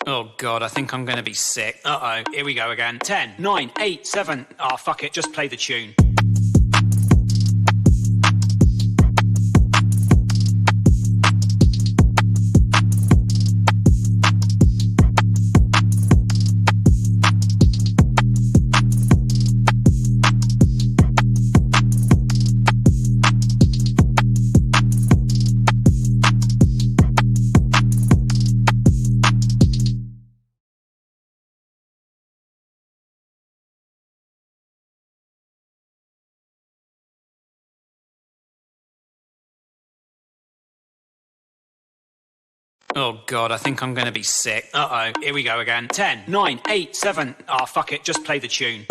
Oh God, I think I'm gonna be sick. Uh-oh, here we go again. 10, 9, 8, 7. Ah, fuck it, just play the tune. Oh God, I think I'm gonna be sick. Uh-oh, here we go again. 10, 9, 8, 7. Ah, fuck it, just play the tune.